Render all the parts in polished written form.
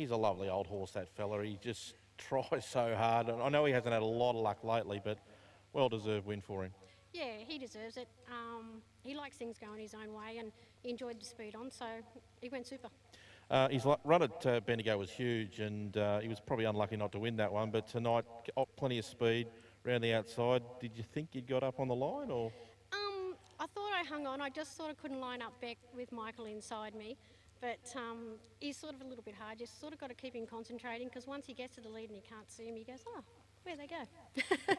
He's a lovely old horse, that fella. He just tries so hard. And I know he hasn't had a lot of luck lately, but well-deserved win for him. Yeah, he deserves it. He likes things going his own way, and he enjoyed the speed on, so he went super. His run at Bendigo was huge, and he was probably unlucky not to win that one. But tonight, plenty of speed around the outside. Did you think you'd got up on the line, or? I thought I hung on. I just sort of couldn't line up Beck with Michael inside me. But he's sort of a little bit hard. You sort of got to keep him concentrating, because once he gets to the lead and he can't see him, he goes, oh, where'd they go?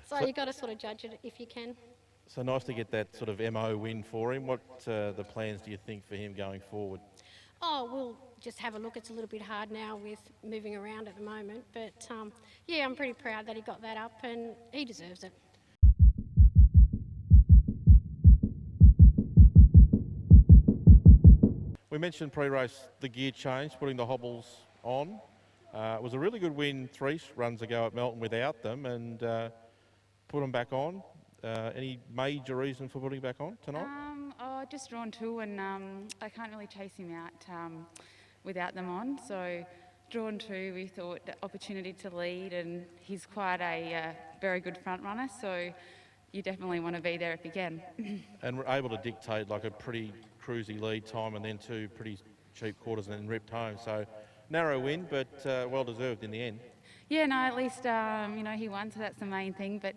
So you've got to sort of judge it if you can. So nice to get that sort of MO win for him. What the plans do you think for him going forward? Oh, we'll just have a look. It's a little bit hard now with moving around at the moment. But, yeah, I'm pretty proud that he got that up, and he deserves it. We mentioned pre-race the gear change, putting the hobbles on. It was a really good win 3 runs ago at Melton without them, and put them back on. Any major reason for putting back on tonight? Just drawn 2, and I can't really chase him out without them on. So drawn 2, we thought the opportunity to lead, and he's quite a very good front runner. So you definitely want to be there if you can. And we're able to dictate like a pretty cruisy lead time, and then 2 pretty cheap quarters, and then ripped home. So narrow win, but well deserved in the end. Yeah, no, at least he won, so that's the main thing. But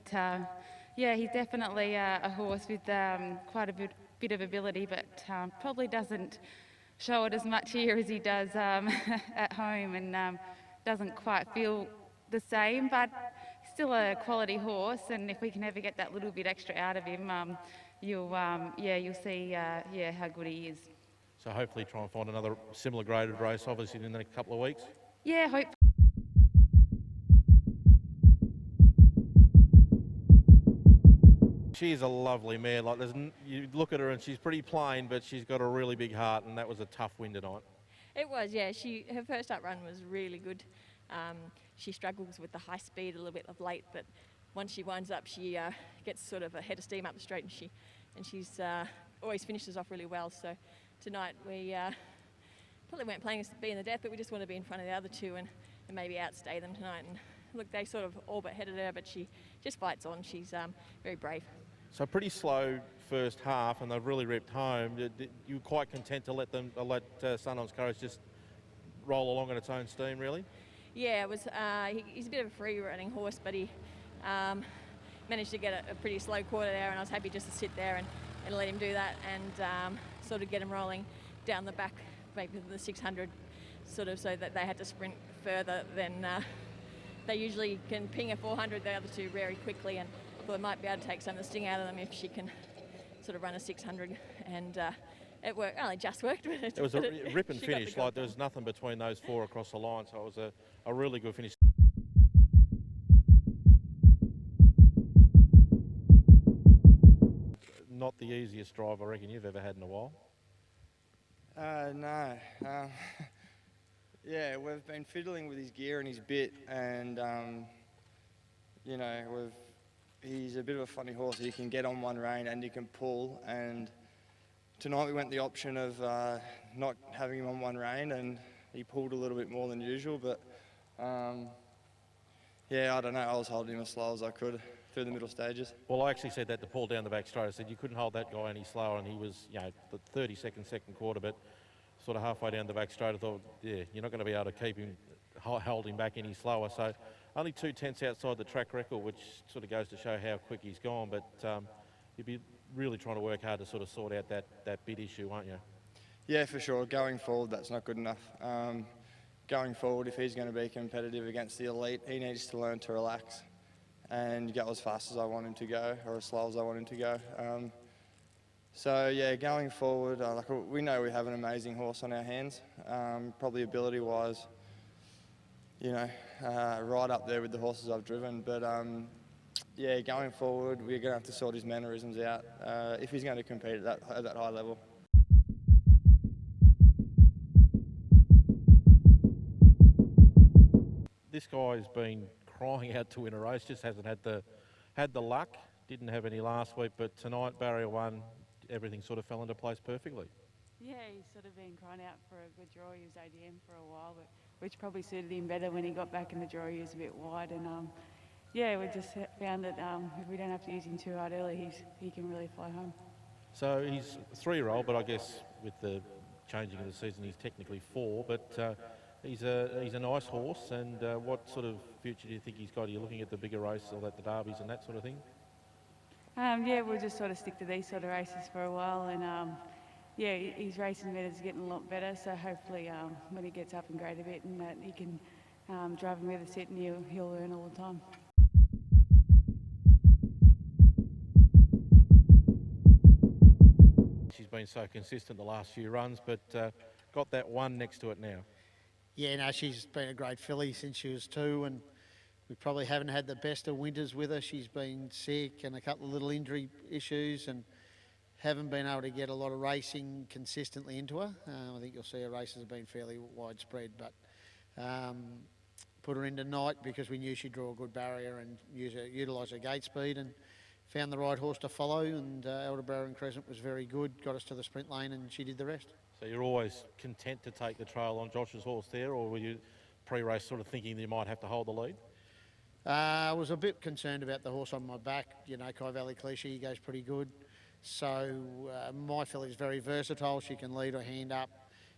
yeah, he's definitely a horse with quite a bit of ability, but probably doesn't show it as much here as he does at home, and doesn't quite feel the same. But still a quality horse, and if we can ever get that little bit extra out of him, you'll see how good he is. So hopefully try and find another similar graded race, obviously, in the next couple of weeks. Yeah, hope. She's a lovely mare. Like, you look at her and she's pretty plain, but she's got a really big heart, and that was a tough win tonight. It was, yeah. Her first up run was really good. She struggles with the high speed a little bit of late, but once she winds up, she gets sort of a head of steam up the straight, and she's always finishes off really well. So tonight we probably weren't playing us to be in the death, but we just want to be in front of the other 2 and maybe outstay them tonight. And look, they sort of all but headed her, but she just fights on. She's very brave. So pretty slow first half, and they've really ripped home. You were quite content to let Sunon's Courage just roll along in its own steam, really? Yeah, it was. He's a bit of a free-running horse, but he managed to get a pretty slow quarter there, and I was happy just to sit there and let him do that, and sort of get him rolling down the back, maybe the 600, sort of, so that they had to sprint further than they usually can ping a 400, the other 2 very quickly, and I thought I might be able to take some of the sting out of them if she can sort of run a 600, and it worked. Well, it just worked. But it was a rip and finish. Like, there was nothing between those 4 across the line, so it was a really good finish. Not the easiest drive, I reckon, you've ever had in a while. No. Yeah, we've been fiddling with his gear and his bit, and he's a bit of a funny horse. He can get on one rein and he can pull, and tonight we went the option of not having him on one rein, and he pulled a little bit more than usual, but yeah, I don't know, I was holding him as slow as I could through the middle stages. Well, I actually said that to Paul down the back straight. I said you couldn't hold that guy any slower, and he was, the 32nd second quarter, but sort of halfway down the back straight, I thought, yeah, you're not going to be able to keep him, hold him back any slower. So only 2 tenths outside the track record, which sort of goes to show how quick he's gone. But you'd be really trying to work hard to sort of sort out that bid issue, won't you? Yeah, for sure. Going forward, that's not good enough. Going forward, if he's going to be competitive against the elite, he needs to learn to relax and go as fast as I want him to go, or as slow as I want him to go. So yeah, going forward, we know we have an amazing horse on our hands, probably ability-wise, right up there with the horses I've driven. But yeah, going forward, we're going to have to sort his mannerisms out if he's going to compete at that high level. This guy's been crying out to win a race, just hasn't had the luck. Didn't have any last week, but tonight, barrier 1, everything sort of fell into place perfectly. Yeah, he's sort of been crying out for a good draw. He was ADM for a while, but which probably suited him better when he got back in the draw. He was a bit wide, and yeah, we just found that if we don't have to use him too hard early, he can really fly home. So he's a 3-year-old, but I guess with the changing of the season, he's technically 4. But he's a nice horse. And what sort of future do you think he's got? Are you looking at the bigger races or at the derbies and that sort of thing? Yeah, we'll just sort of stick to these sort of races for a while, and yeah, his racing method's getting a lot better. So hopefully, when he gets up and grade a bit, and that he can drive him with a sit, and he'll learn all the time. She's been so consistent the last few runs, but got that one next to it now. Yeah, no, she's been a great filly since she was 2, and we probably haven't had the best of winters with her. She's been sick and a couple of little injury issues, and haven't been able to get a lot of racing consistently into her. I think you'll see her races have been fairly widespread, but put her in tonight because we knew she'd draw a good barrier and utilise her gate speed, and found the right horse to follow, and Elderbarrow and Crescent was very good, got us to the sprint lane, and she did the rest. So you're always content to take the trail on Josh's horse there, or were you pre-race sort of thinking that you might have to hold the lead? I was a bit concerned about the horse on my back. You know, Kai Valley Cliche, he goes pretty good. So my filly's very versatile. She can lead or hand up.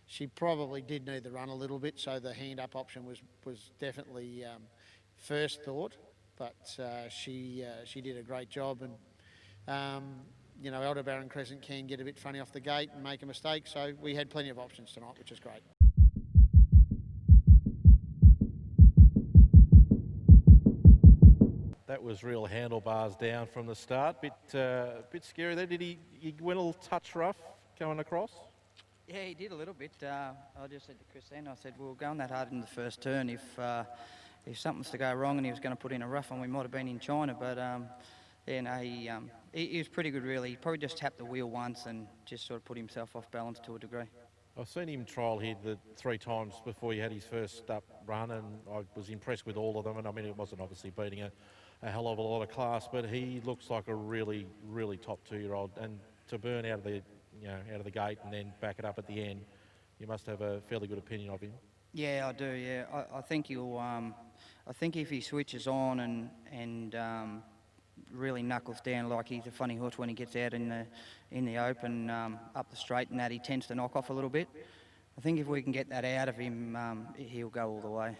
She probably did need the run a little bit, so the hand up option was definitely first thought. But she did a great job, and you know, Elderbarrow and Crescent can get a bit funny off the gate and make a mistake. So we had plenty of options tonight, which is great. That was real handlebars down from the start. Bit scary there. Did he went a little touch rough going across? Yeah, he did a little bit. I just said to Christine, I said, well, going that hard in the first turn, if something's to go wrong and he was going to put in a rough one, we might have been in China. But yeah, no, he was pretty good, really. He probably just tapped the wheel once and just sort of put himself off balance to a degree. I've seen him trial here 3 times before he had his first up run, and I was impressed with all of them. And I mean, it wasn't obviously beating a hell of a lot of class, but he looks like a really, really top 2-year-old. And to burn out of the gate and then back it up at the end, you must have a fairly good opinion of him. Yeah, I do. Yeah, I think he'll. I think if he switches on and really knuckles down, like he's a funny horse when he gets out in the open up the straight, and that he tends to knock off a little bit. I think if we can get that out of him, he'll go all the way.